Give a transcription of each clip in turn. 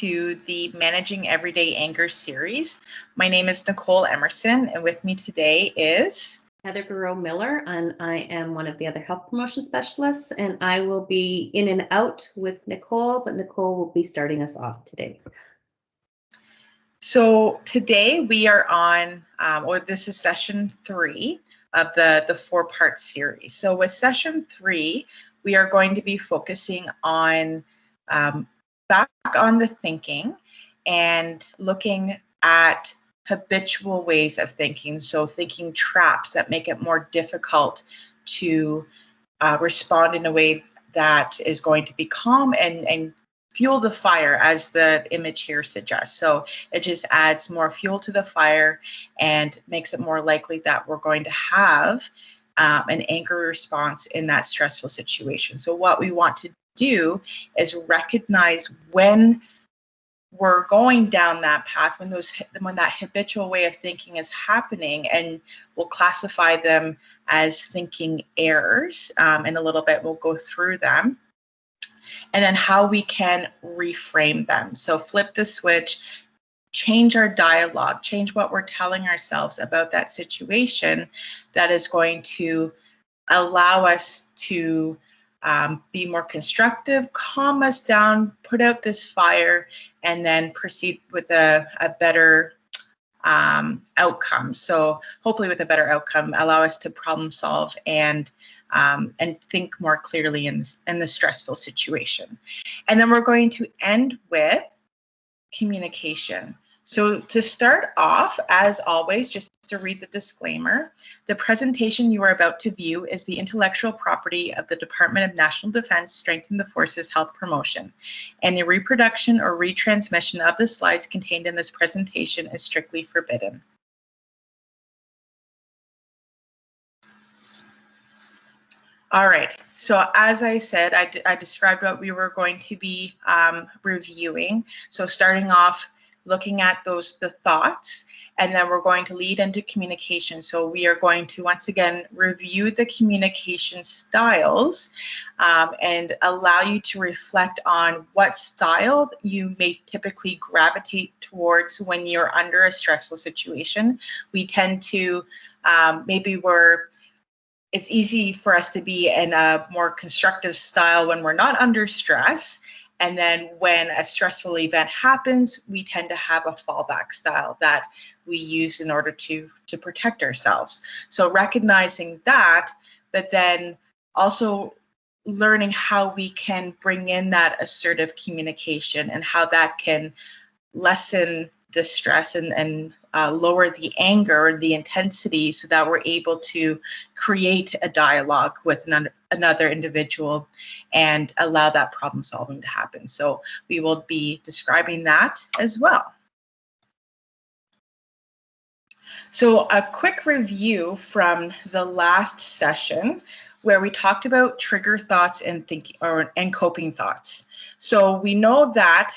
to the Managing Everyday Anger series. My name is Nicole Emerson, and with me today is Heather Garreau-Miller, and I am one of the other health promotion specialists, and I will be in and out with Nicole, but Nicole will be starting us off today. So today we are on, or this is session 3 of the 4-part series. So with session 3, we are going to be focusing on back on the thinking and looking at habitual ways of thinking. So thinking traps that make it more difficult to respond in a way that is going to be calm and fuel the fire, as the image here suggests. So it just adds more fuel to the fire and makes it more likely that we're going to have an angry response in that stressful situation. So what we want to do is recognize when we're going down that path, when that habitual way of thinking is happening, and we'll classify them as thinking errors. In a little bit, we'll go through them. And then how we can reframe them. So flip the switch, change our dialogue, change what we're telling ourselves about that situation that is going to allow us to be more constructive, calm us down, put out this fire, and then proceed with a better outcome. So hopefully with a better outcome, allow us to problem solve and think more clearly in the stressful situation. And then we're going to end with communication. So to start off, as always, just to read the disclaimer, the presentation you are about to view is the intellectual property of the Department of National Defense Strengthening the Forces Health Promotion. Any reproduction or retransmission of the slides contained in this presentation is strictly forbidden. All right, so as I said, I described what we were going to be reviewing. So starting off, looking at the thoughts, and then we're going to lead into communication. So we are going to once again review the communication styles and allow you to reflect on what style you may typically gravitate towards when you're under a stressful situation. We tend to, it's easy for us to be in a more constructive style when we're not under stress. And then when a stressful event happens, we tend to have a fallback style that we use in order to protect ourselves. So recognizing that, but then also learning how we can bring in that assertive communication and how that can lessen the stress and lower the anger, the intensity, so that we're able to create a dialogue with another individual and allow that problem solving to happen. So we will be describing that as well. So a quick review from the last session where we talked about trigger thoughts and coping thoughts. So we know that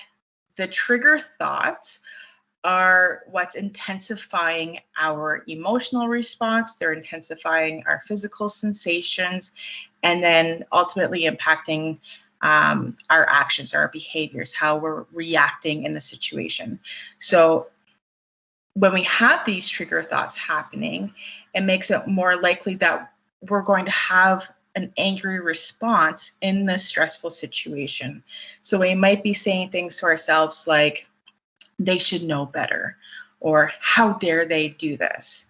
the trigger thoughts are what's intensifying our emotional response. They're intensifying our physical sensations, and then ultimately impacting our actions, our behaviors, how we're reacting in the situation. So when we have these trigger thoughts happening, it makes it more likely that we're going to have an angry response in the stressful situation. So we might be saying things to ourselves like, they should know better, or how dare they do this?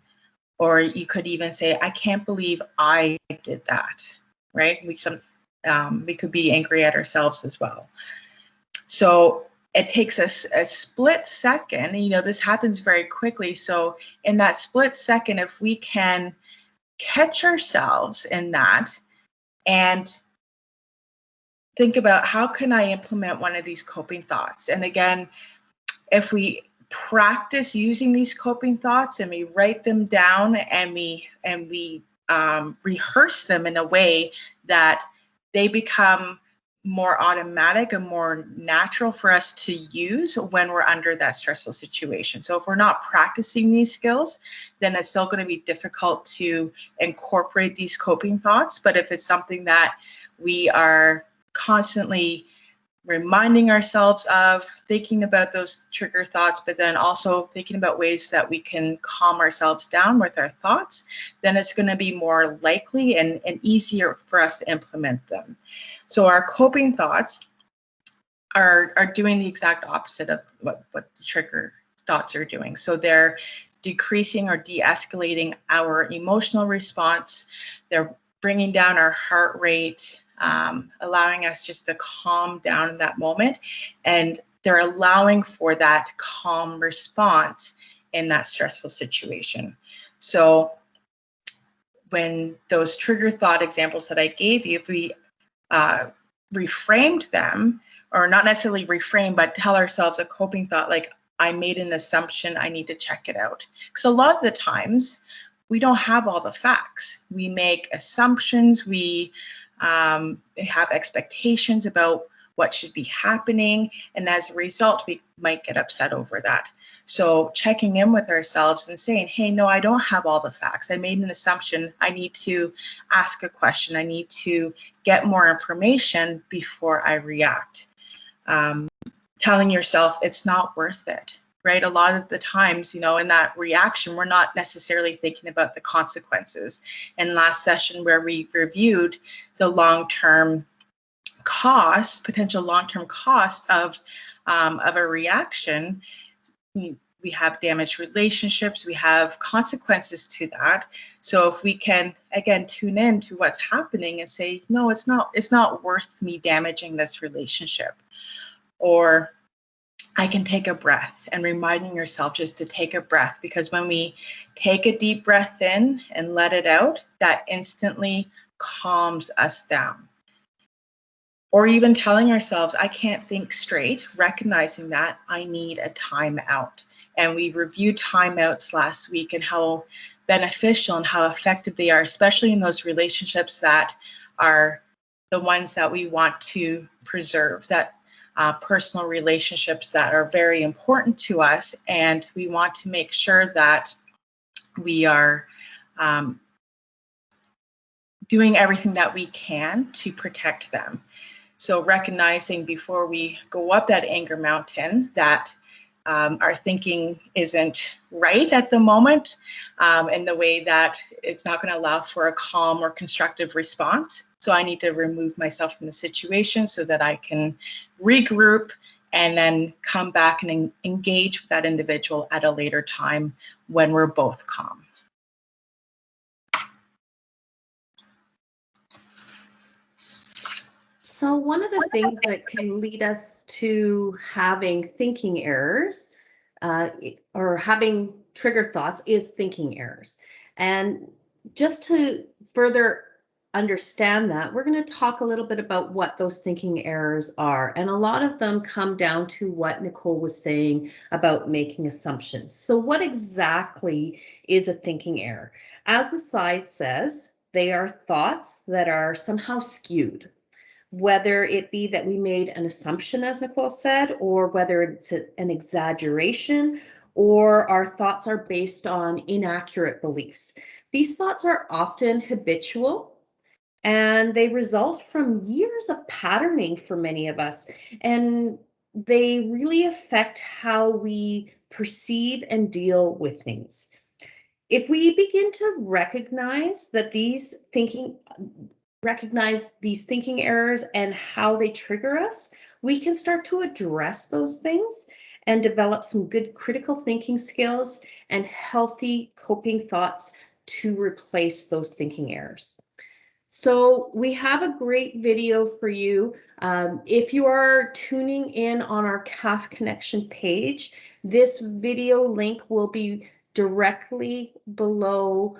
Or you could even say, I can't believe I did that, right? We could be angry at ourselves as well. So it takes us a split second, this happens very quickly. So in that split second, if we can catch ourselves in that and think about, how can I implement one of these coping thoughts? And again, if we practice using these coping thoughts and we write them down and we rehearse them in a way that they become more automatic and more natural for us to use when we're under that stressful situation. So if we're not practicing these skills, then it's still going to be difficult to incorporate these coping thoughts. But if it's something that we are constantly reminding ourselves of thinking about those trigger thoughts, but then also thinking about ways that we can calm ourselves down with our thoughts, then it's going to be more likely and easier for us to implement them. So our coping thoughts are doing the exact opposite of what the trigger thoughts are doing. So they're decreasing or de-escalating our emotional response. They're bringing down our heart rate, allowing us just to calm down in that moment. And they're allowing for that calm response in that stressful situation. So when those trigger thought examples that I gave you, if we reframed them, or not necessarily reframe, but tell ourselves a coping thought like, I made an assumption, I need to check it out. Because a lot of the times, we don't have all the facts. We make assumptions, we have expectations about what should be happening, and as a result, we might get upset over that. So checking in with ourselves and saying, hey, no, I don't have all the facts. I made an assumption. I need to ask a question. I need to get more information before I react. Telling yourself it's not worth it, right? A lot of the times, you know, in that reaction, we're not necessarily thinking about the consequences. And last session where we reviewed the long-term cost, potential long-term cost of a reaction, we have damaged relationships, we have consequences to that. So if we can, again, tune in to what's happening and say, no, it's not worth me damaging this relationship. Or I can take a breath, and reminding yourself just to take a breath, because when we take a deep breath in and let it out, that instantly calms us down. Or even telling ourselves, I can't think straight, recognizing that I need a timeout. And we reviewed timeouts last week and how beneficial and how effective they are, especially in those relationships that are the ones that we want to preserve, that personal relationships that are very important to us, and we want to make sure that we are doing everything that we can to protect them. So recognizing before we go up that anger mountain that our thinking isn't right at the moment, in the way that it's not going to allow for a calm or constructive response. So I need to remove myself from the situation so that I can regroup and then come back and engage with that individual at a later time when we're both calm. So one of the things that can lead us to having thinking errors or having trigger thoughts is thinking errors. And just to further understand that, we're going to talk a little bit about what those thinking errors are. And a lot of them come down to what Nicole was saying about making assumptions. So what exactly is a thinking error? As the slide says, they are thoughts that are somehow skewed, whether it be that we made an assumption, as Nicole said, or whether it's an exaggeration, or our thoughts are based on inaccurate beliefs. These thoughts are often habitual, and they result from years of patterning for many of us, and they really affect how we perceive and deal with things. If we begin to recognize these thinking errors and how they trigger us, we can start to address those things and develop some good critical thinking skills and healthy coping thoughts to replace those thinking errors. So we have a great video for you. If you are tuning in on our CAF Connection page, this video link will be directly below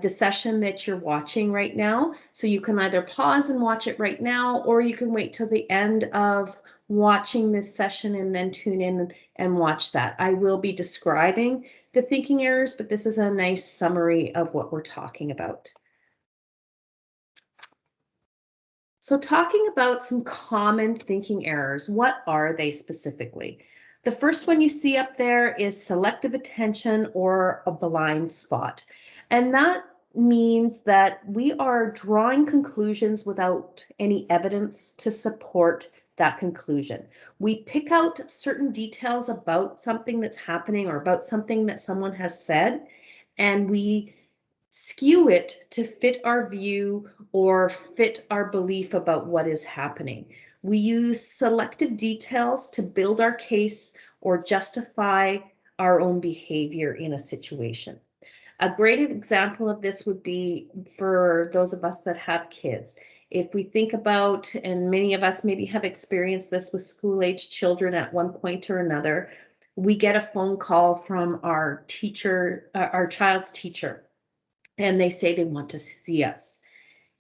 the session that you're watching right now. So you can either pause and watch it right now, or you can wait till the end of watching this session and then tune in and watch that. I will be describing the thinking errors, but this is a nice summary of what we're talking about. So talking about some common thinking errors, what are they specifically? The first one you see up there is selective attention or a blind spot. And that means that we are drawing conclusions without any evidence to support that conclusion. We pick out certain details about something that's happening or about something that someone has said, and we skew it to fit our view or fit our belief about what is happening. We use selective details to build our case or justify our own behavior in a situation. A great example of this would be for those of us that have kids. If we think about, and many of us maybe have experienced this with school-age children at one point or another, we get a phone call from our teacher, our child's teacher, and they say they want to see us.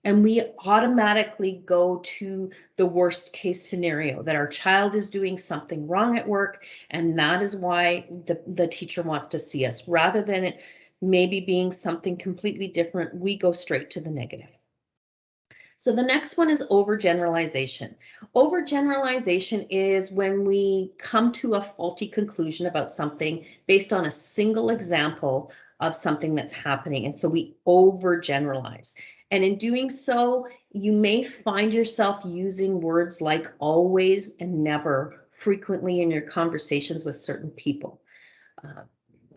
And we automatically go to the worst case scenario, that our child is doing something wrong at work, and that is why the teacher wants to see us. Rather than it maybe being something completely different, we go straight to the negative. So the next one is overgeneralization. Overgeneralization is when we come to a faulty conclusion about something based on a single example of something that's happening. And so we overgeneralize. And in doing so, you may find yourself using words like always and never frequently in your conversations with certain people.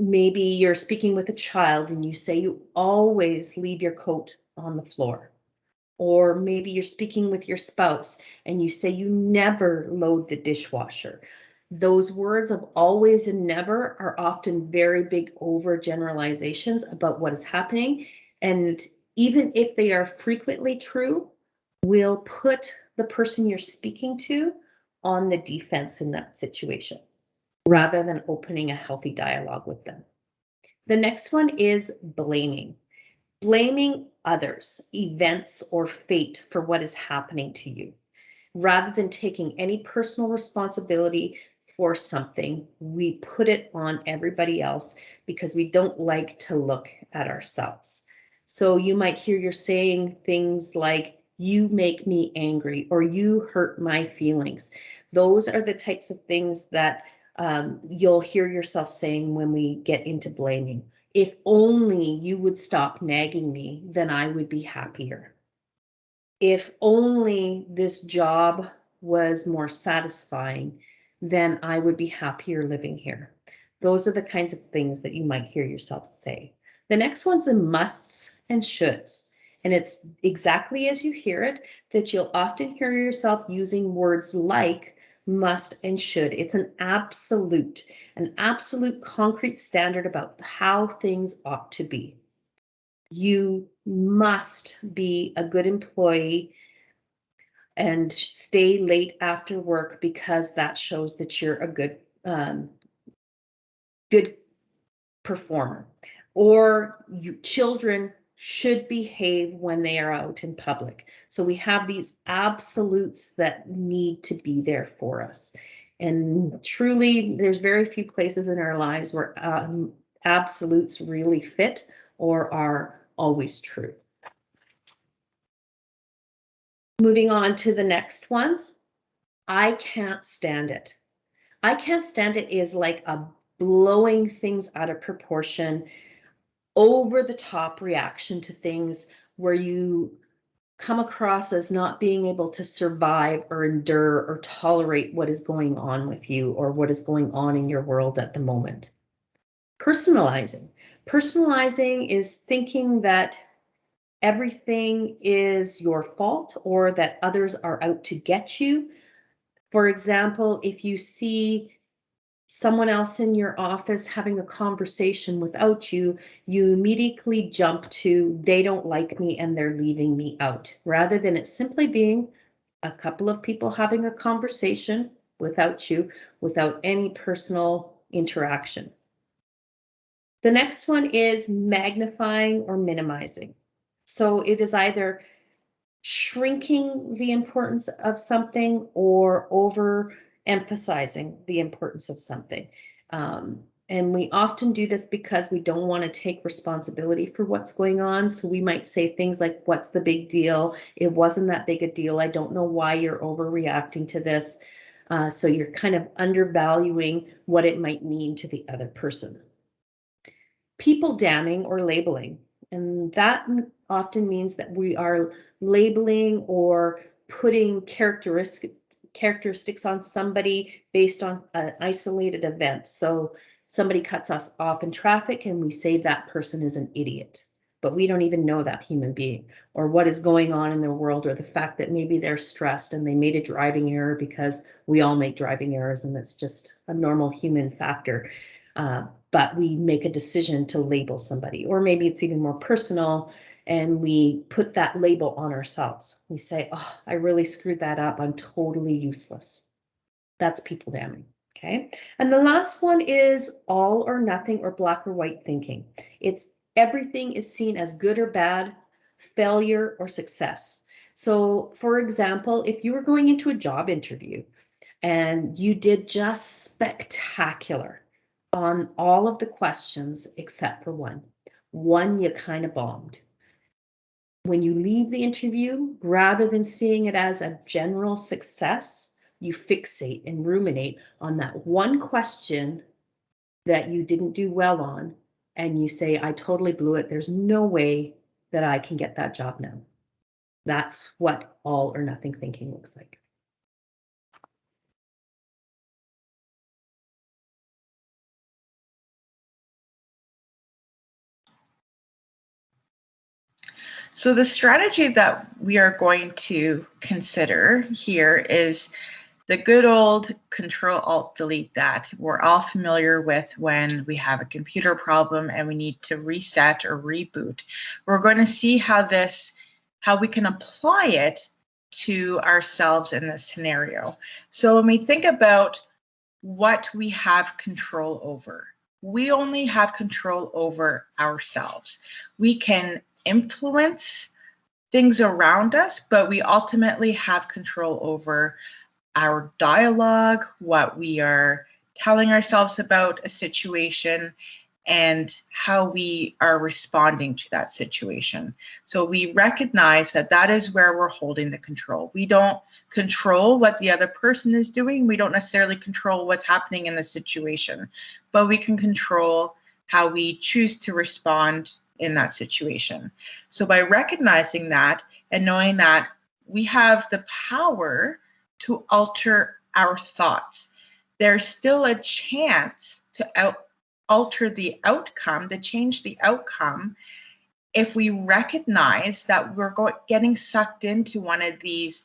Maybe you're speaking with a child and you say you always leave your coat on the floor. Or maybe you're speaking with your spouse and you say you never load the dishwasher. Those words of always and never are often very big overgeneralizations about what is happening. And even if they are frequently true, will put the person you're speaking to on the defense in that situation, rather than opening a healthy dialogue with them. The next one is blaming. Blaming others, events, or fate for what is happening to you. Rather than taking any personal responsibility for something, we put it on everybody else because we don't like to look at ourselves. So you might hear you're saying things like, you make me angry, or you hurt my feelings. Those are the types of things that you'll hear yourself saying when we get into blaming. If only you would stop nagging me, then I would be happier. If only this job was more satisfying, then I would be happier living here. Those are the kinds of things that you might hear yourself say. The next one's the musts and shoulds. And it's exactly as you hear it, that you'll often hear yourself using words like must and should. It's an absolute concrete standard about how things ought to be. You must be a good employee and stay late after work because that shows that you're a good performer. Or children should behave when they are out in public. So we have these absolutes that need to be there for us. And truly, there's very few places in our lives where absolutes really fit or are always true. Moving on to the next ones. I can't stand it. I can't stand it is like a blowing things out of proportion, over the top reaction to things where you come across as not being able to survive or endure or tolerate what is going on with you or what is going on in your world at the moment. Personalizing. Personalizing is thinking that everything is your fault or that others are out to get you. For example, if you see someone else in your office having a conversation without you, you immediately jump to, they don't like me and they're leaving me out, rather than it simply being a couple of people having a conversation without you, without any personal interaction. The next one is magnifying or minimizing. So it is either shrinking the importance of something or overemphasizing the importance of something. And we often do this because we don't want to take responsibility for what's going on. So we might say things like, what's the big deal? It wasn't that big a deal. I don't know why you're overreacting to this. So you're kind of undervaluing what it might mean to the other person. People damning or labeling. And that often means that we are labeling or putting characteristics characteristics on somebody based on an isolated event. So somebody cuts us off in traffic and we say that person is an idiot, but we don't even know that human being or what is going on in their world, or the fact that maybe they're stressed and they made a driving error, because we all make driving errors and that's just a normal human factor. But we make a decision to label somebody, or maybe it's even more personal and we put that label on ourselves. We say, oh, I really screwed that up. I'm totally useless. That's people damning. Okay. And the last one is all or nothing, or black or white thinking. It's everything is seen as good or bad, failure or success. So for example, if you were going into a job interview and you did just spectacular on all of the questions except for one you kind of bombed. When you leave the interview, rather than seeing it as a general success, you fixate and ruminate on that one question that you didn't do well on, and you say, I totally blew it. There's no way that I can get that job now. That's what all or nothing thinking looks like. So the strategy that we are going to consider here is the good old Control-Alt-Delete that we're all familiar with when we have a computer problem and we need to reset or reboot. We're going to see how we can apply it to ourselves in this scenario. So when we think about what we have control over, we only have control over ourselves. We can influence things around us, but we ultimately have control over our dialogue, what we are telling ourselves about a situation, and how we are responding to that situation. So we recognize that that is where we're holding the control. We don't control what the other person is doing. We don't necessarily control what's happening in the situation, but we can control how we choose to respond in that situation. So by recognizing that and knowing that we have the power to alter our thoughts, there's still a chance to alter the outcome, to change the outcome, if we recognize that we're getting sucked into one of these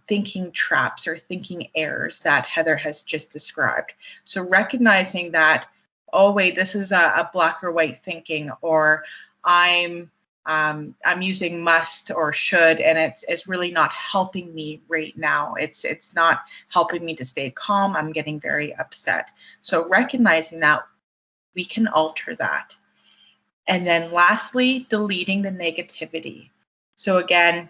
thinking traps or thinking errors that Heather has just described. So recognizing that, oh wait, this is a black or white thinking, or I'm using must or should, and it's really not helping me right now. It's not helping me to stay calm. I'm getting very upset. So recognizing that we can alter that. And then lastly, deleting the negativity. So again,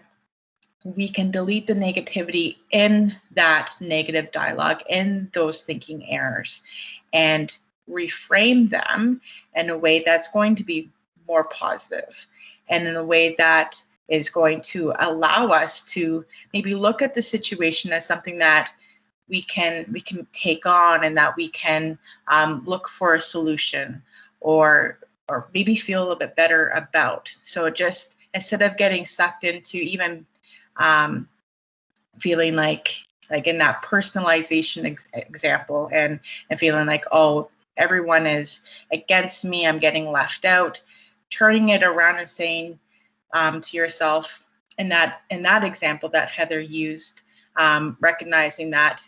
we can delete the negativity in that negative dialogue, in those thinking errors, and reframe them in a way that's going to be more positive, and in a way that is going to allow us to maybe look at the situation as something that we can take on, and that we can look for a solution, or maybe feel a little bit better about. So just instead of getting sucked into even feeling like in that personalization example, and feeling like, oh, everyone is against me, I'm getting left out, turning it around and saying to yourself, in that example that Heather used, recognizing that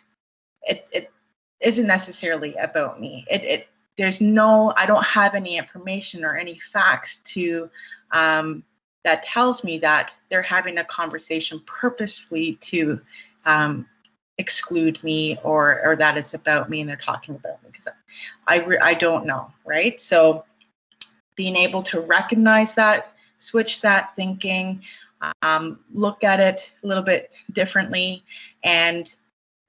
it isn't necessarily about me. I don't have any information or any facts to that tells me that they're having a conversation purposefully to exclude me, or that it's about me and they're talking about me, because I don't know, right? So being able to recognize that, switch that thinking, look at it a little bit differently, and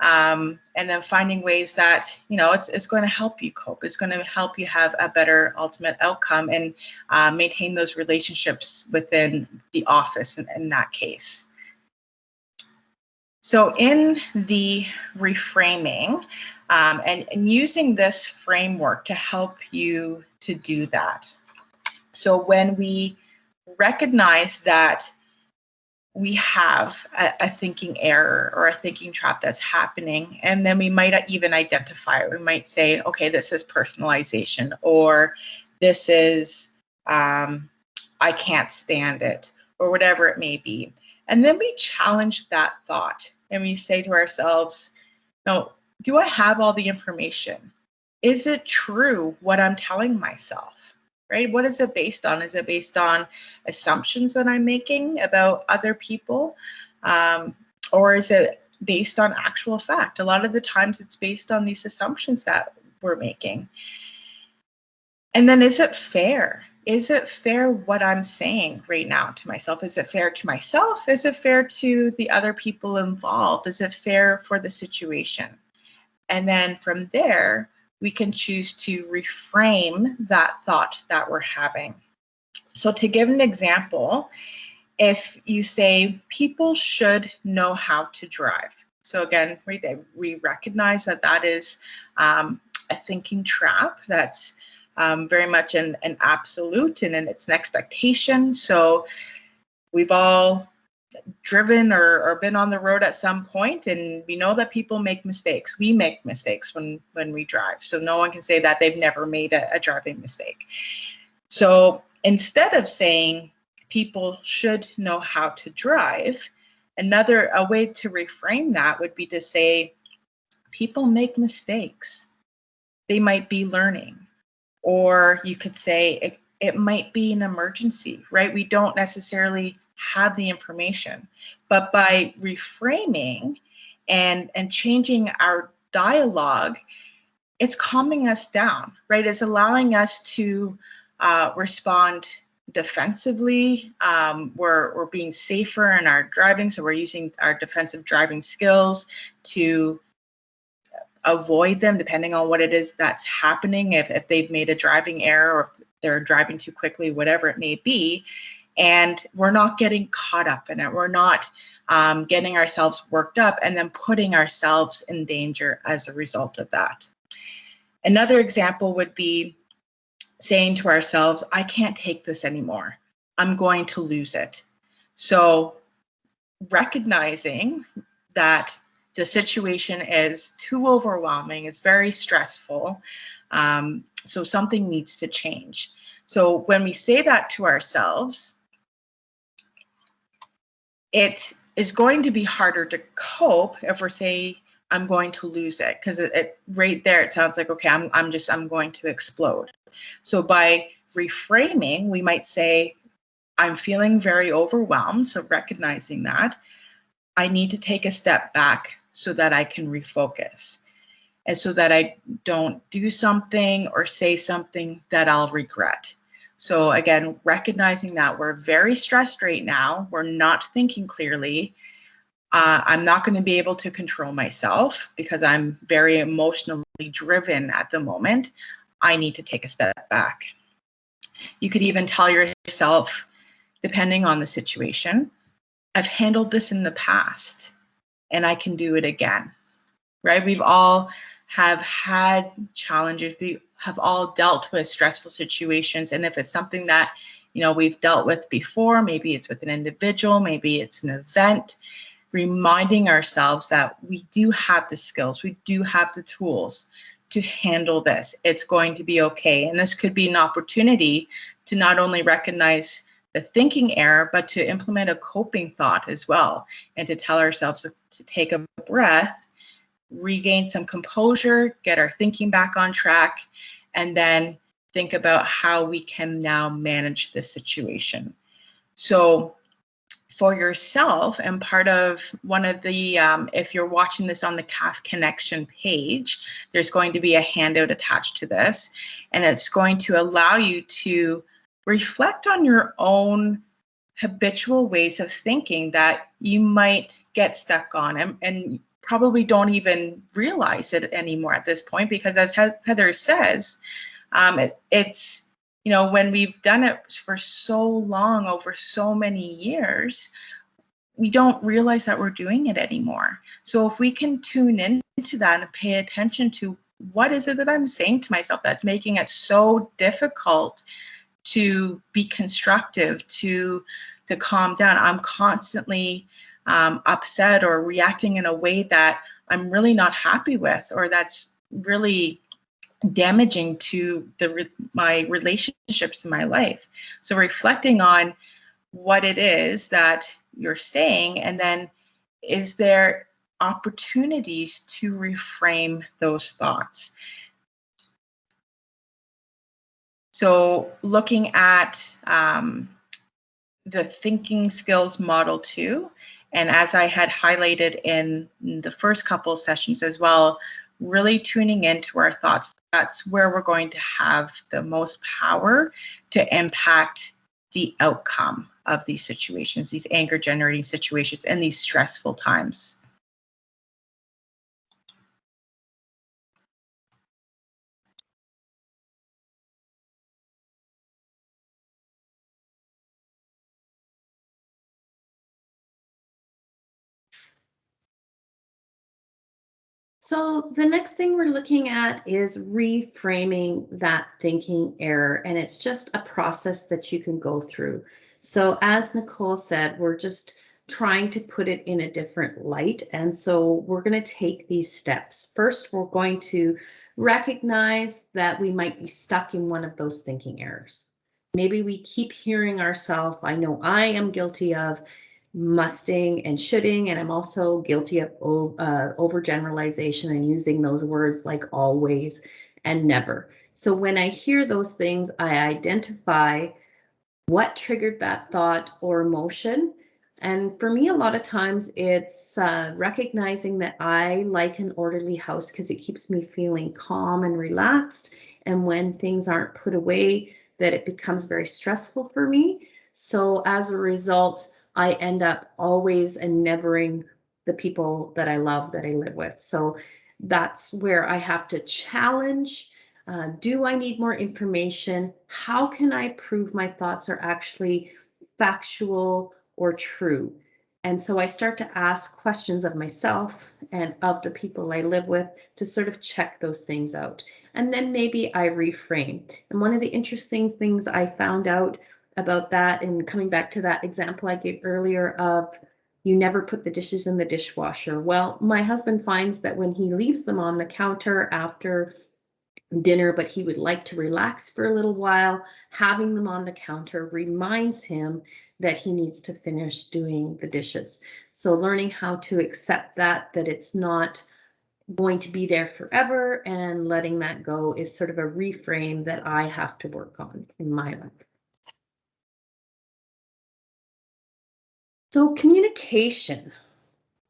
then finding ways that, it's going to help you cope. It's going to help you have a better ultimate outcome, and maintain those relationships within the office in that case. So in the reframing, and using this framework to help you to do that. So when we recognize that we have a thinking error or a thinking trap that's happening. And then we might even identify it. We might say, okay, this is personalization, or this is, I can't stand it, or whatever it may be. And then we challenge that thought and we say to ourselves, no, do I have all the information? Is it true what I'm telling myself? Right? What is it based on? Is it based on assumptions that I'm making about other people? Or is it based on actual fact? A lot of the times it's based on these assumptions that we're making. And then is it fair? Is it fair what I'm saying right now to myself? Is it fair to myself? Is it fair to the other people involved? Is it fair for the situation? And then from there, we can choose to reframe that thought that we're having. So to give an example, if you say people should know how to drive. So again, right there, we recognize that that is a thinking trap that's very much an absolute and it's an expectation. So we've all driven or been on the road at some point, and we know that people make mistakes. We make mistakes when we drive. So no one can say that they've never made a driving mistake. So instead of saying people should know how to drive, a way to reframe that would be to say people make mistakes. They might be learning. Or you could say it might be an emergency, right? We don't necessarily have the information, but by reframing and changing our dialogue, it's calming us down, right? It's allowing us to respond defensively. We're being safer in our driving, so we're using our defensive driving skills to avoid them, depending on what it is that's happening, if they've made a driving error or if they're driving too quickly, whatever it may be. And we're not getting caught up in it. We're not getting ourselves worked up and then putting ourselves in danger as a result of that. Another example would be saying to ourselves, I can't take this anymore. I'm going to lose it. So recognizing that the situation is too overwhelming, it's very stressful, so something needs to change. So when we say that to ourselves, it is going to be harder to cope if we're saying, I'm going to lose it, because it right there, it sounds like, okay, I'm going to explode. So by reframing, we might say, I'm feeling very overwhelmed. So recognizing that, I need to take a step back so that I can refocus and so that I don't do something or say something that I'll regret. So again, recognizing that we're very stressed right now, we're not thinking clearly. I'm not going to be able to control myself because I'm very emotionally driven at the moment. I need to take a step back. You could even tell yourself, depending on the situation, I've handled this in the past and I can do it again, right? We've all have had challenges. We have all dealt with stressful situations. And if it's something that, we've dealt with before, maybe it's with an individual, maybe it's an event, reminding ourselves that we do have the skills, we do have the tools to handle this. It's going to be okay. And this could be an opportunity to not only recognize the thinking error, but to implement a coping thought as well, and to tell ourselves to take a breath, regain some composure, get our thinking back on track, and then think about how we can now manage this situation. So for yourself, and part of one of the, if you're watching this on the CAF Connection page, there's going to be a handout attached to this, and it's going to allow you to reflect on your own habitual ways of thinking that you might get stuck on and probably don't even realize it anymore at this point, because as Heather says, it's, when we've done it for so long, over so many years, we don't realize that we're doing it anymore. So if we can tune into that and pay attention to what is it that I'm saying to myself that's making it so difficult to be constructive, to calm down. I'm constantly upset or reacting in a way that I'm really not happy with, or that's really damaging to my relationships in my life. So reflecting on what it is that you're saying, and then is there opportunities to reframe those thoughts? So looking at the thinking skills model 2, and as I had highlighted in the first couple of sessions as well, really tuning into our thoughts. That's where we're going to have the most power to impact the outcome of these situations, these anger generating situations, and these stressful times. So the next thing we're looking at is reframing that thinking error, and it's just a process that you can go through. So as Nicole said, we're just trying to put it in a different light, and so we're going to take these steps. First, we're going to recognize that we might be stuck in one of those thinking errors. Maybe we keep hearing ourselves, I know I am guilty of musting and shoulding, and I'm also guilty of overgeneralization and using those words like always and never. So when I hear those things, I identify what triggered that thought or emotion. And for me, a lot of times it's recognizing that I like an orderly house because it keeps me feeling calm and relaxed. And when things aren't put away, that it becomes very stressful for me. So as a result, I end up always and nevering the people that I love, that I live with. So that's where I have to challenge. Do I need more information? How can I prove my thoughts are actually factual or true? And so I start to ask questions of myself and of the people I live with to sort of check those things out. And then maybe I reframe. And one of the interesting things I found out about that, and coming back to that example I gave earlier of you never put the dishes in the dishwasher. Well, my husband finds that when he leaves them on the counter after dinner, but he would like to relax for a little while, having them on the counter reminds him that he needs to finish doing the dishes. So learning how to accept that it's not going to be there forever, and letting that go is sort of a reframe that I have to work on in my life. So communication.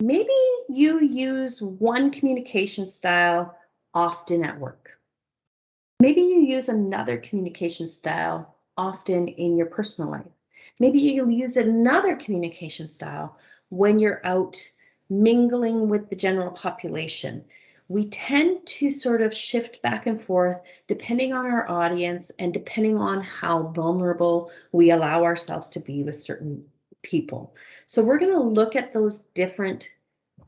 Maybe you use one communication style often at work. Maybe you use another communication style often in your personal life. Maybe you'll use another communication style when you're out mingling with the general population. We tend to sort of shift back and forth depending on our audience and depending on how vulnerable we allow ourselves to be with certain people. So we're going to look at those different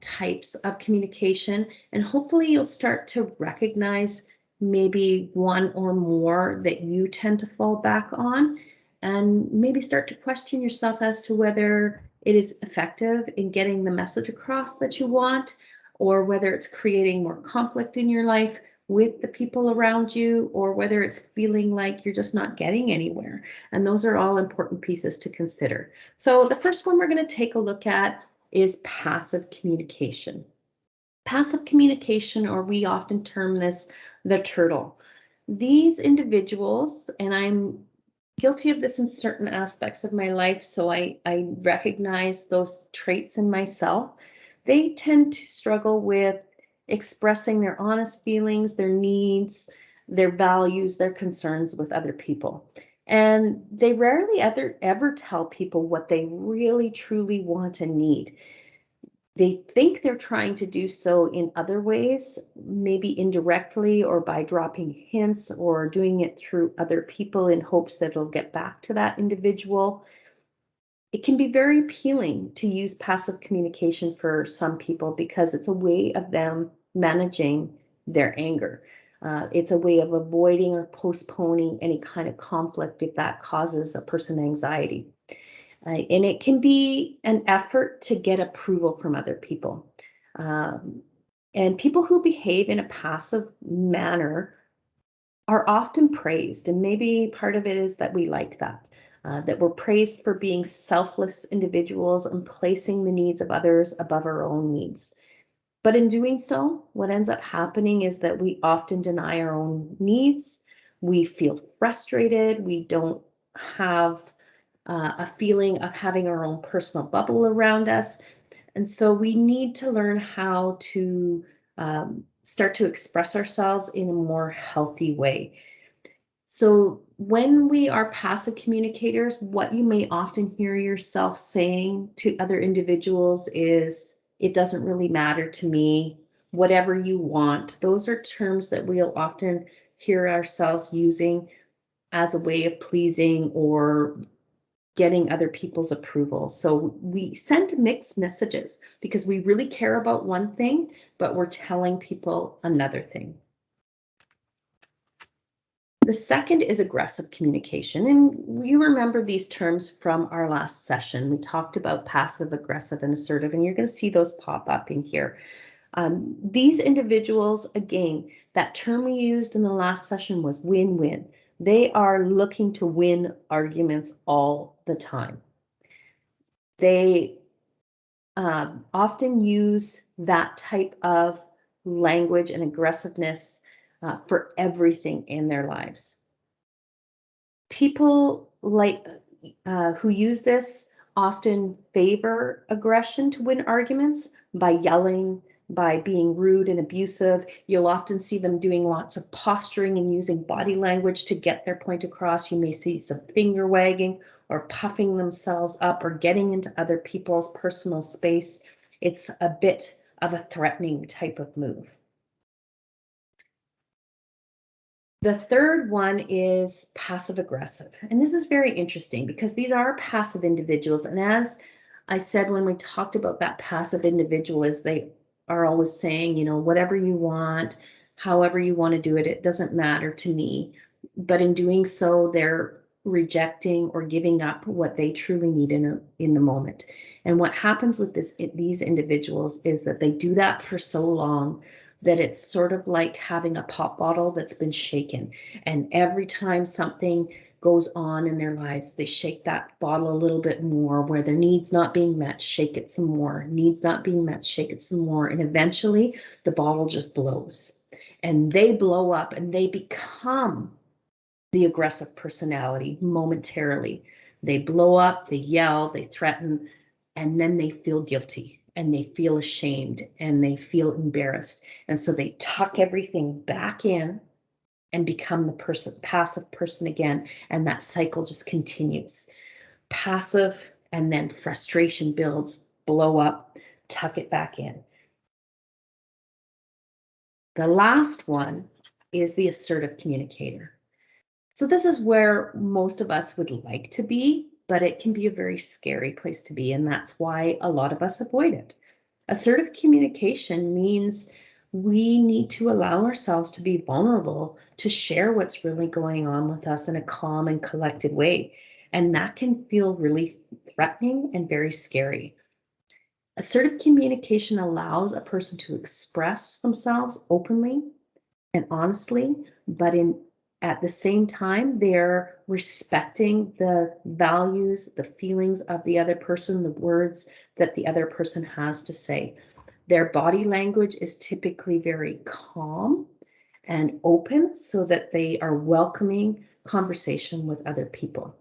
types of communication, and hopefully you'll start to recognize maybe one or more that you tend to fall back on, and maybe start to question yourself as to whether it is effective in getting the message across that you want, or whether it's creating more conflict in your life with the people around you, or whether it's feeling like you're just not getting anywhere. And those are all important pieces to consider. So the first one we're going to take a look at is passive communication. Passive communication, or we often term this the turtle. These individuals, and I'm guilty of this in certain aspects of my life, so I recognize those traits in myself. They tend to struggle with expressing their honest feelings, their needs, their values, their concerns with other people. And they rarely ever tell people what they really truly want and need. They think they're trying to do so in other ways, maybe indirectly or by dropping hints or doing it through other people in hopes that it'll get back to that individual. It can be very appealing to use passive communication for some people because it's a way of them managing their anger. It's a way of avoiding or postponing any kind of conflict if that causes a person anxiety. And it can be an effort to get approval from other people. And people who behave in a passive manner are often praised. And maybe part of it is that we like that we're praised for being selfless individuals and placing the needs of others above our own needs. But in doing so, what ends up happening is that we often deny our own needs. We feel frustrated. We don't have a feeling of having our own personal bubble around us. And so we need to learn how to start to express ourselves in a more healthy way. So when we are passive communicators, what you may often hear yourself saying to other individuals is, it doesn't really matter to me, whatever you want. Those are terms that we'll often hear ourselves using as a way of pleasing or getting other people's approval. So we send mixed messages because we really care about one thing, but we're telling people another thing. The second is aggressive communication. And you remember these terms from our last session. We talked about passive, aggressive, and assertive, and you're going to see those pop up in here. These individuals, again, that term we used in the last session was win-win. They are looking to win arguments all the time. They often use that type of language and aggressiveness for everything in their lives. People like who use this often favor aggression to win arguments by yelling, by being rude and abusive. You'll often see them doing lots of posturing and using body language to get their point across. You may see some finger wagging or puffing themselves up or getting into other people's personal space. It's a bit of a threatening type of move. The third one is passive aggressive. And this is very interesting because these are passive individuals. And as I said, when we talked about that passive individual, is they are always saying, you know, whatever you want, however you want to do it, it doesn't matter to me. But in doing so, they're rejecting or giving up what they truly need in the moment. And what happens with these individuals is that they do that for so long that it's sort of like having a pop bottle that's been shaken. And every time something goes on in their lives, they shake that bottle a little bit more, where their needs not being met, shake it some more, needs not being met, shake it some more. And eventually the bottle just blows and they blow up and they become the aggressive personality momentarily. They blow up, they yell, they threaten, and then they feel guilty and they feel ashamed and they feel embarrassed. And so they tuck everything back in and become the passive person again. And that cycle just continues. Passive, and then frustration builds, blow up, tuck it back in. The last one is the assertive communicator. So this is where most of us would like to be, but it can be a very scary place to be, and that's why a lot of us avoid it. Assertive communication means we need to allow ourselves to be vulnerable, to share what's really going on with us in a calm and collected way. And that can feel really threatening and very scary. Assertive communication allows a person to express themselves openly and honestly, but at the same time, they're respecting the values, the feelings of the other person, the words that the other person has to say. Their body language is typically very calm and open so that they are welcoming conversation with other people.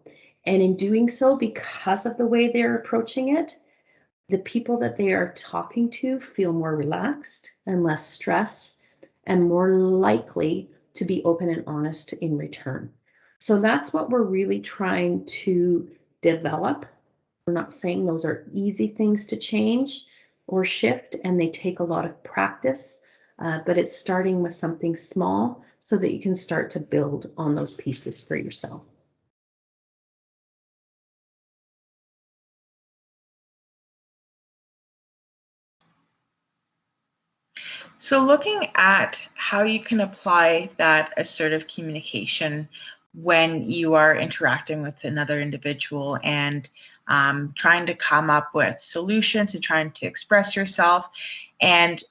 And in doing so, because of the way they're approaching it, the people that they are talking to feel more relaxed and less stressed and more likely to be open and honest in return. So that's what we're really trying to develop. We're not saying those are easy things to change or shift, and they take a lot of practice, but it's starting with something small so that you can start to build on those pieces for yourself. So looking at how you can apply that assertive communication when you are interacting with another individual and trying to come up with solutions and trying to express yourself. And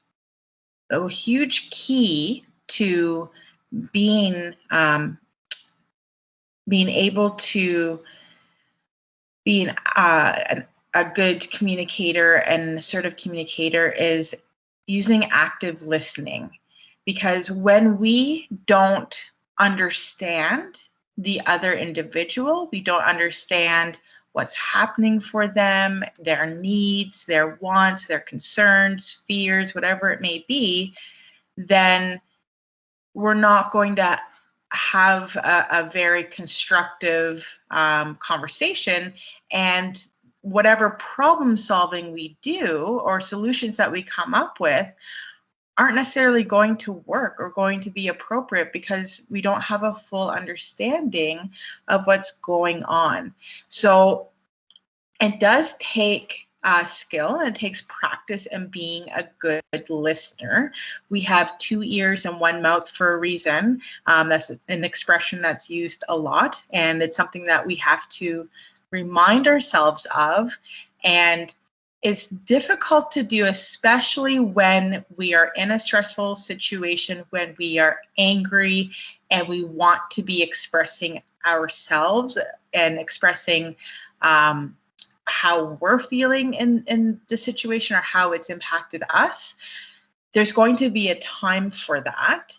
a huge key to being able to be a good communicator and an assertive communicator is using active listening. Because when we don't understand the other individual, we don't understand what's happening for them, their needs, their wants, their concerns, fears, whatever it may be, then we're not going to have a very constructive conversation. And whatever problem solving we do or solutions that we come up with aren't necessarily going to work or going to be appropriate because we don't have a full understanding of what's going on. So it does take skill and it takes practice in being a good listener. We have 2 ears and 1 mouth for a reason. That's an expression that's used a lot, and it's something that we have to remind ourselves of. And it's difficult to do, especially when we are in a stressful situation, when we are angry and we want to be expressing ourselves and expressing how we're feeling in the situation or how it's impacted us. There's going to be a time for that.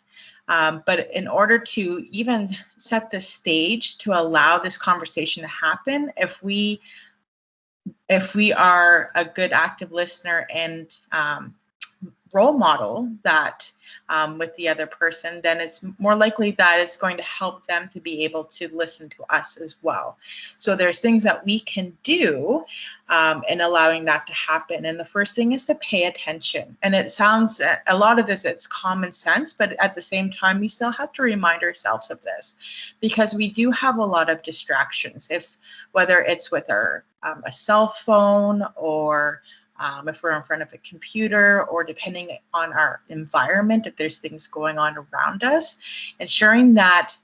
But in order to even set the stage to allow this conversation to happen, if we are a good active listener and role model that with the other person, then it's more likely that it's going to help them to be able to listen to us as well. So there's things that we can do in allowing that to happen. And the first thing is to pay attention. And it sounds, a lot of this, it's common sense, but at the same time, we still have to remind ourselves of this because we do have a lot of distractions. Whether it's with our a cell phone or if we're in front of a computer, or depending on our environment, if there's things going on around us, ensuring that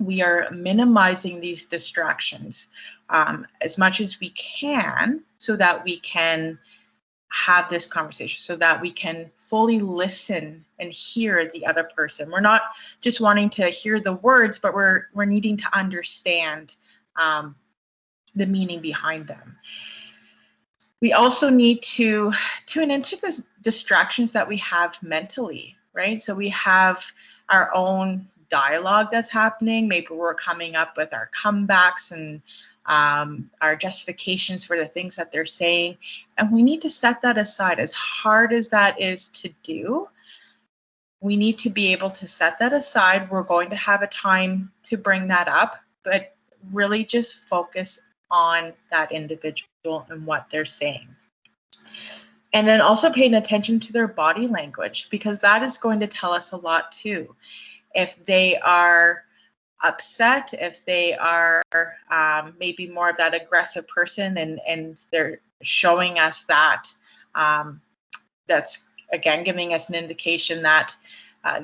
we are minimizing these distractions as much as we can so that we can have this conversation, so that we can fully listen and hear the other person. We're not just wanting to hear the words, but we're needing to understand the meaning behind them. We also need to tune into the distractions that we have mentally, right? So we have our own dialogue that's happening. Maybe we're coming up with our comebacks and our justifications for the things that they're saying. And we need to set that aside. As hard as that is to do, we need to be able to set that aside. We're going to have a time to bring that up, but really just focus on that individual and what they're saying. And then also paying attention to their body language, because that is going to tell us a lot too. If they are upset, if they are maybe more of that aggressive person and they're showing us that, that's again giving us an indication that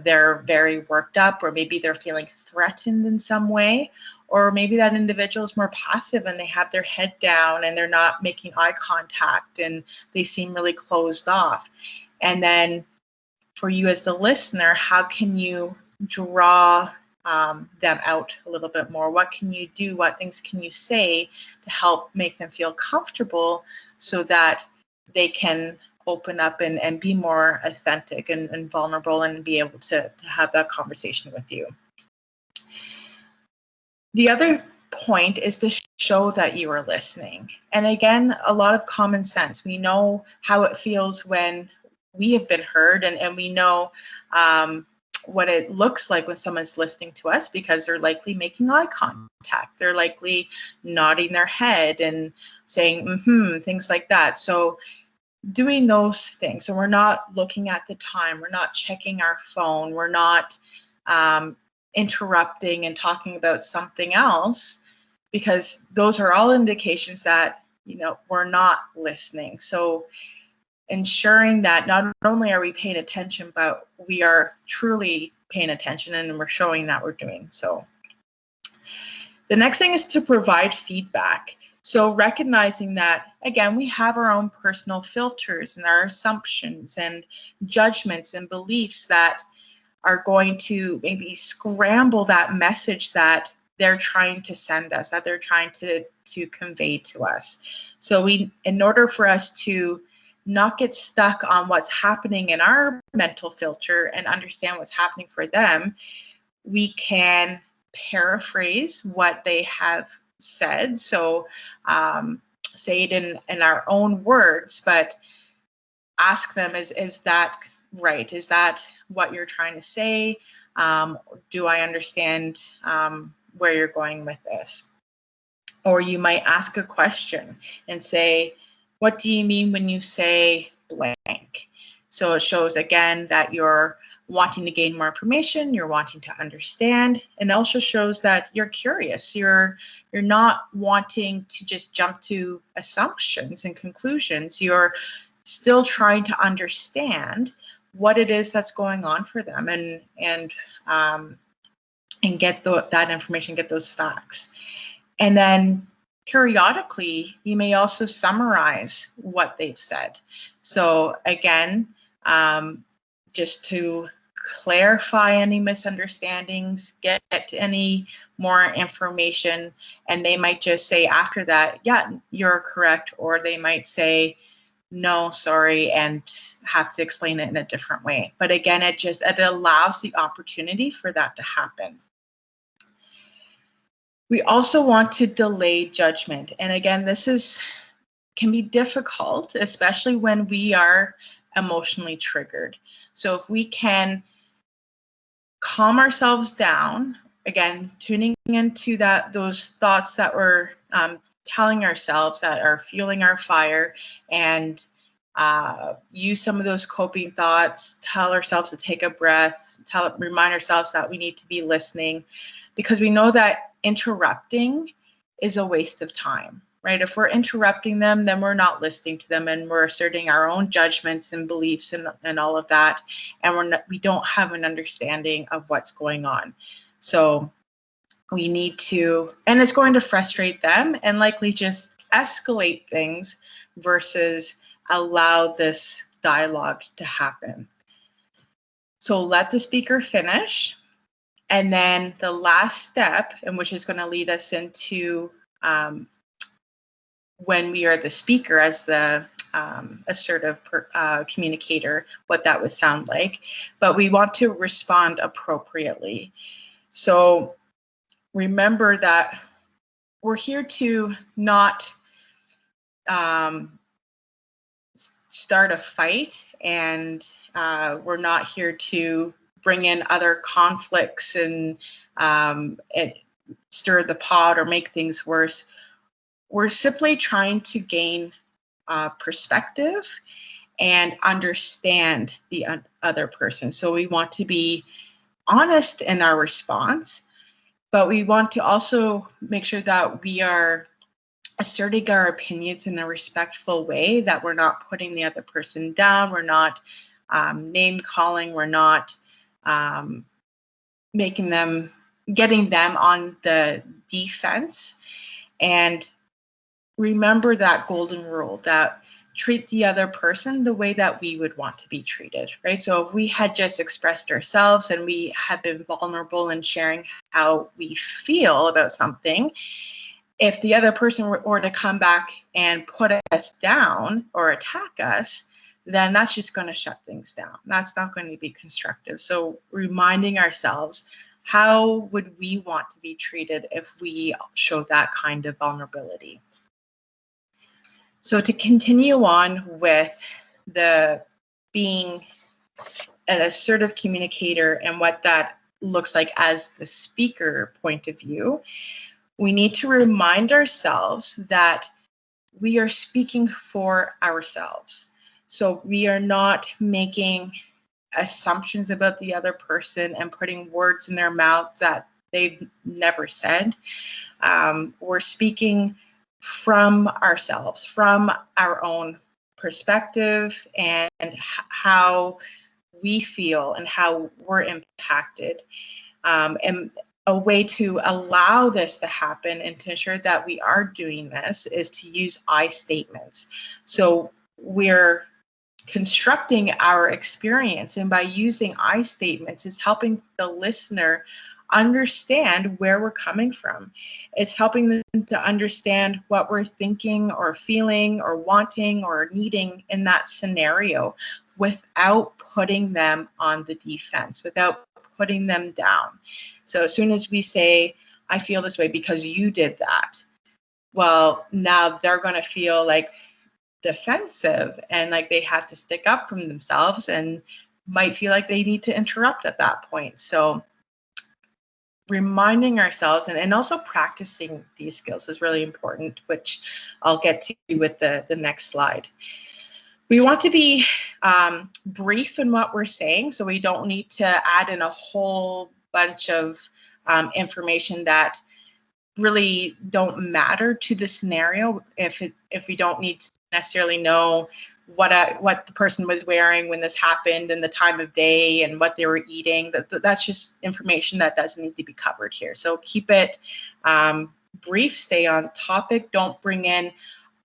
they're very worked up, or maybe they're feeling threatened in some way, or maybe that individual is more passive and they have their head down and they're not making eye contact and they seem really closed off. And then for you as the listener, how can you draw them out a little bit more? What can you do? What things can you say to help make them feel comfortable so that they can open up and be more authentic and vulnerable and be able to have that conversation with you? The other point is to show that you are listening. And again, a lot of common sense. We know how it feels when we have been heard, and we know what it looks like when someone's listening to us, because they're likely making eye contact. They're likely nodding their head and saying, mm-hmm, things like that. So doing those things. So we're not looking at the time. We're not checking our phone. We're not interrupting and talking about something else, because those are all indications that, we're not listening. So ensuring that not only are we paying attention, but we are truly paying attention and we're showing that we're doing so. The next thing is to provide feedback. So recognizing that, again, we have our own personal filters and our assumptions and judgments and beliefs that are going to maybe scramble that message that they're trying to send us, that they're trying to convey to us. So in order for us to not get stuck on what's happening in our mental filter and understand what's happening for them, we can paraphrase what they have said. So say it in our own words, but ask them, is that right? Is that what you're trying to say? Do I understand where you're going with this? Or you might ask a question and say, what do you mean when you say blank? So it shows, again, that you're wanting to gain more information, you're wanting to understand, and also shows that you're curious. You're not wanting to just jump to assumptions and conclusions. You're still trying to understand what it is that's going on for them and get that information, get those facts. And then periodically, you may also summarize what they've said. So again, just to clarify any misunderstandings, get any more information, and they might just say after that, yeah, you're correct, or they might say, no, sorry, and have to explain it in a different way. But again, it allows the opportunity for that to happen. We also want to delay judgment. And again, this can be difficult, especially when we are emotionally triggered. So if we can calm ourselves down, again, tuning into those thoughts that we're telling ourselves that are fueling our fire, and use some of those coping thoughts, tell ourselves to take a breath, remind ourselves that we need to be listening, because we know that interrupting is a waste of time, right? If we're interrupting them, then we're not listening to them, and we're asserting our own judgments and beliefs and all of that, and we don't have an understanding of what's going on. So we need to, and it's going to frustrate them and likely just escalate things versus allow this dialogue to happen. So let the speaker finish. And then the last step, and which is going to lead us into when we are the speaker as the assertive communicator, what that would sound like. But we want to respond appropriately. So remember that we're here to not start a fight, and we're not here to bring in other conflicts and stir the pot or make things worse. We're simply trying to gain perspective and understand the other person. So we want to be honest in our response, but we want to also make sure that we are asserting our opinions in a respectful way, that we're not putting the other person down, we're not name calling, we're not getting them on the defense. And remember that golden rule, that treat the other person the way that we would want to be treated, right? So if we had just expressed ourselves and we had been vulnerable in sharing how we feel about something, if the other person were to come back and put us down or attack us, then that's just going to shut things down. That's not going to be constructive. So reminding ourselves, how would we want to be treated if we showed that kind of vulnerability? So to continue on with being an assertive communicator and what that looks like as the speaker point of view, we need to remind ourselves that we are speaking for ourselves. So we are not making assumptions about the other person and putting words in their mouth that they've never said. We're speaking from ourselves, from our own perspective and how we feel and how we're impacted. And a way to allow this to happen and to ensure that we are doing this is to use I statements. So we're constructing our experience, and by using I statements is helping the listener understand where we're coming from. It's helping them to understand what we're thinking or feeling or wanting or needing in that scenario without putting them on the defense, without putting them down. So as soon as we say, I feel this way because you did that, well, now they're going to feel like defensive and like they had to stick up for themselves and might feel like they need to interrupt at that point. So reminding ourselves and also practicing these skills is really important, which I'll get to with the next slide. We want to be brief in what we're saying, so we don't need to add in a whole bunch of information that really don't matter to the scenario if we don't need to necessarily know what the person was wearing when this happened and the time of day and what they were eating. That's just information that doesn't need to be covered here. So keep it brief, stay on topic, don't bring in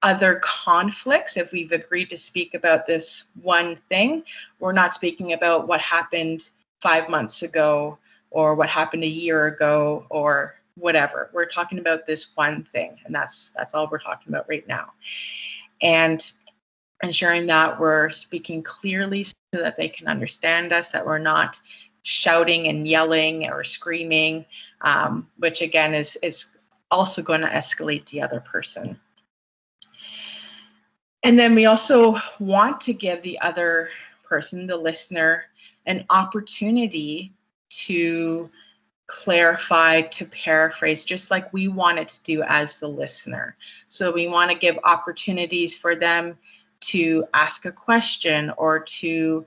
other conflicts. If we've agreed to speak about this one thing, we're not speaking about what happened 5 months ago or what happened a year ago or whatever. We're talking about this one thing, and that's all we're talking about right now. And ensuring that we're speaking clearly so that they can understand us, that we're not shouting and yelling or screaming, which again is also going to escalate the other person. And then we also want to give the other person, the listener, an opportunity to clarify, to paraphrase, just like we wanted to do as the listener. So we want to give opportunities for them to ask a question or to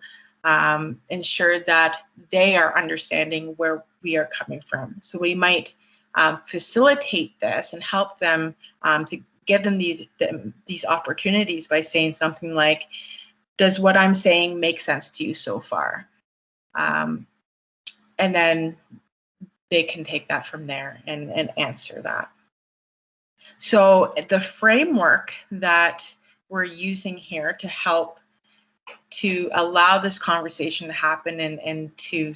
ensure that they are understanding where we are coming from. So we might facilitate this and help them to give them these opportunities by saying something like, does what I'm saying make sense to you so far? And then they can take that from there and answer that. So the framework that we're using here to help to allow this conversation to happen and to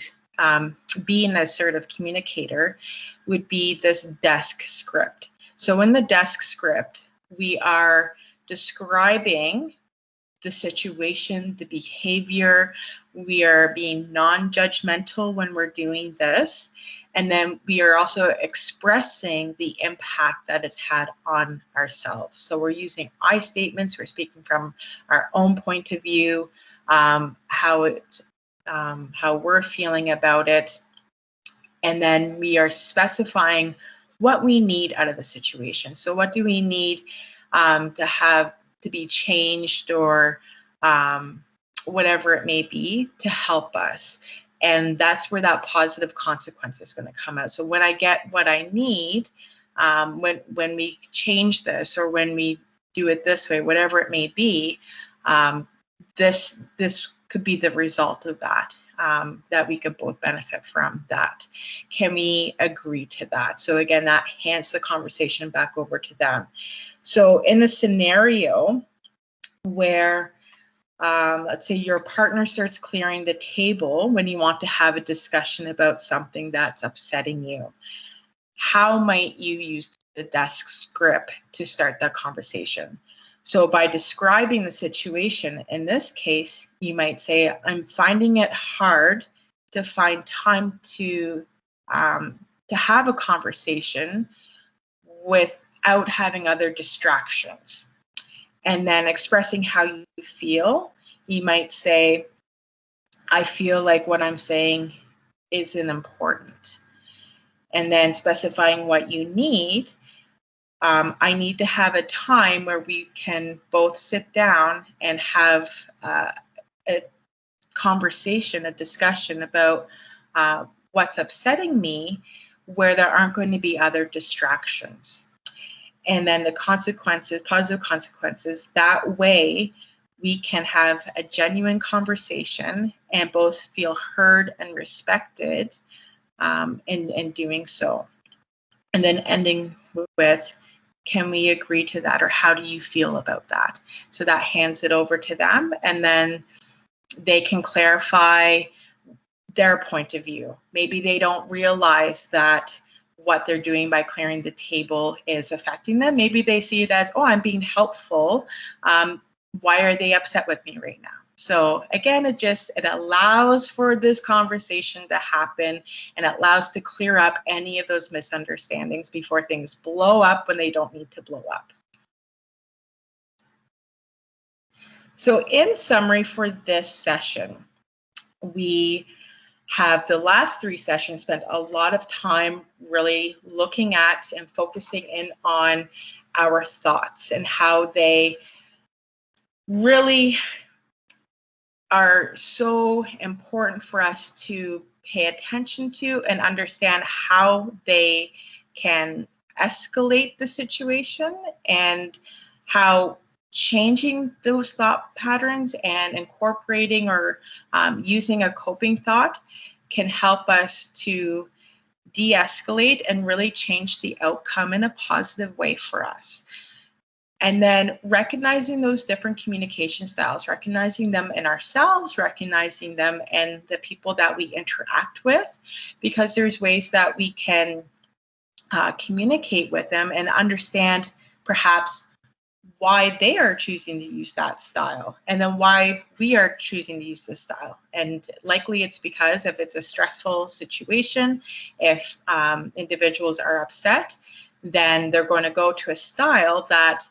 be an assertive communicator would be this desk script. So in the desk script, we are describing the situation, the behavior. We are being non-judgmental when we're doing this. And then we are also expressing the impact that it's had on ourselves. So we're using I statements. We're speaking from our own point of view, how we're feeling about it. And then we are specifying what we need out of the situation. So what do we need to be changed or whatever it may be to help us. And that's where that positive consequence is going to come out. So when I get what I need, when we change this or when we do it this way, whatever it may be, this could be the result of that, that we could both benefit from that. Can we agree to that? So again, that hands the conversation back over to them. So in a scenario where, let's say your partner starts clearing the table when you want to have a discussion about something that's upsetting you, how might you use the desk script to start that conversation? So by describing the situation, in this case, you might say, I'm finding it hard to find time to have a conversation without having other distractions. And then expressing how you feel, you might say, I feel like what I'm saying isn't important. And then specifying what you need, I need to have a time where we can both sit down and have a conversation, a discussion about what's upsetting me, where there aren't going to be other distractions. And then the consequences, positive consequences, that way we can have a genuine conversation and both feel heard and respected in doing so. And then ending with, can we agree to that, or how do you feel about that? So that hands it over to them, and then they can clarify their point of view. Maybe they don't realize that what they're doing by clearing the table is affecting them. Maybe they see it as, oh, I'm being helpful. Why are they upset with me right now? So again, it allows for this conversation to happen, and it allows to clear up any of those misunderstandings before things blow up when they don't need to blow up. So in summary for this session, we have the last 3 sessions spent a lot of time really looking at and focusing in on our thoughts and how they really are so important for us to pay attention to and understand how they can escalate the situation, and how changing those thought patterns and incorporating or using a coping thought can help us to de-escalate and really change the outcome in a positive way for us. And then recognizing those different communication styles, recognizing them in ourselves, recognizing them in the people that we interact with, because there's ways that we can communicate with them and understand perhaps why they are choosing to use that style, and then why we are choosing to use this style. And likely it's because if it's a stressful situation, if individuals are upset, then they're going to go to a style that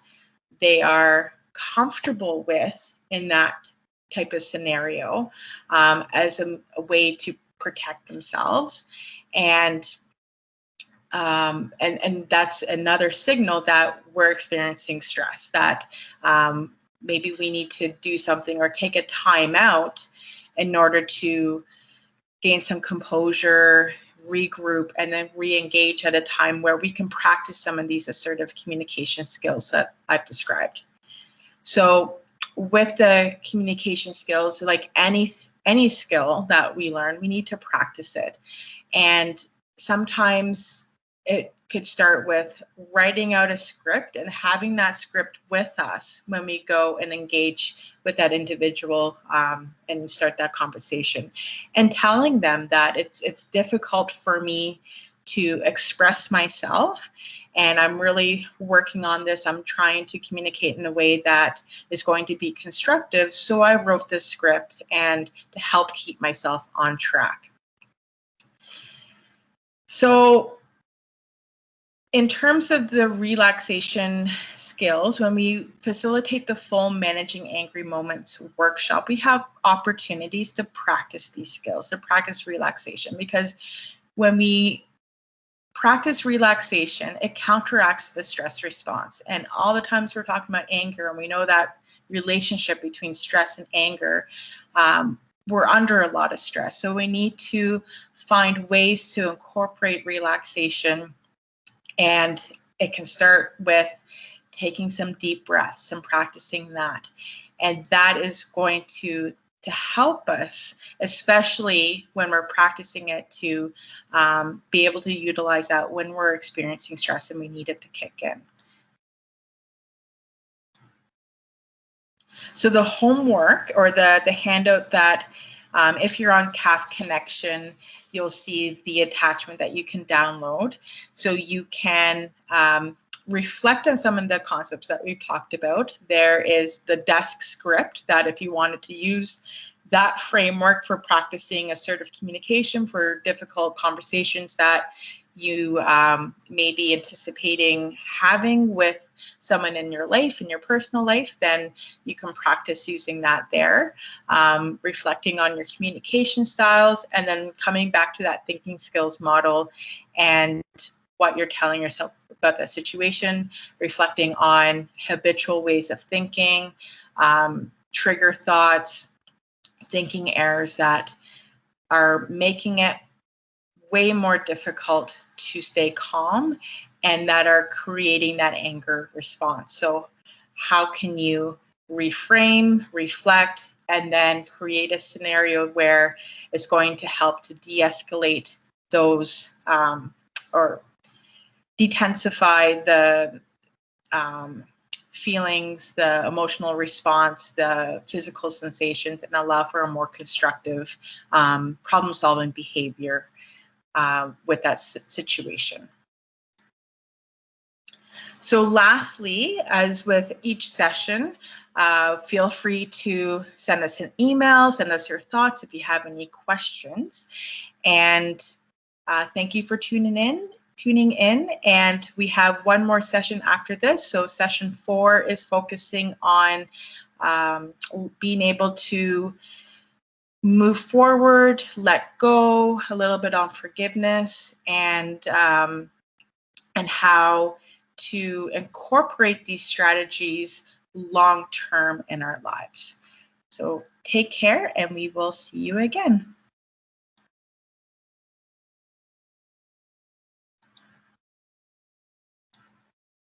they are comfortable with in that type of scenario, as a way to protect themselves. And that's another signal that we're experiencing stress, that maybe we need to do something or take a time out in order to gain some composure, regroup, and then re-engage at a time where we can practice some of these assertive communication skills that I've described. So with the communication skills, like any skill that we learn, we need to practice it. And sometimes it could start with writing out a script and having that script with us when we go and engage with that individual and start that conversation, and telling them that it's difficult for me to express myself, and I'm really working on this. I'm trying to communicate in a way that is going to be constructive. So I wrote this script and to help keep myself on track. So in terms of the relaxation skills, when we facilitate the full Managing Angry Moments workshop, we have opportunities to practice these skills, to practice relaxation, because when we practice relaxation, it counteracts the stress response. And all the times we're talking about anger, and we know that relationship between stress and anger, we're under a lot of stress. So we need to find ways to incorporate relaxation. And it can start with taking some deep breaths and practicing that. And that is going to help us, especially when we're practicing it, to be able to utilize that when we're experiencing stress and we need it to kick in. So the homework, or the handout that if you're on CAF Connection, you'll see the attachment that you can download. So you can reflect on some of the concepts that we've talked about. There is the desk script, that if you wanted to use that framework for practicing assertive communication for difficult conversations that you may be anticipating having with someone in your life, in your personal life, then you can practice using that there, reflecting on your communication styles, and then coming back to that thinking skills model and what you're telling yourself about the situation, reflecting on habitual ways of thinking, trigger thoughts, thinking errors that are making it way more difficult to stay calm and that are creating that anger response. So how can you reframe, reflect, and then create a scenario where it's going to help to de-escalate those or densify the feelings, the emotional response, the physical sensations, and allow for a more constructive problem-solving behavior with that situation. So lastly, as with each session, feel free to send us an email, send us your thoughts if you have any questions. And thank you for tuning in. And we have one more session after this. So session 4 is focusing on being able to move forward, let go, a little bit on forgiveness, and how to incorporate these strategies long-term in our lives. So take care, and we will see you again.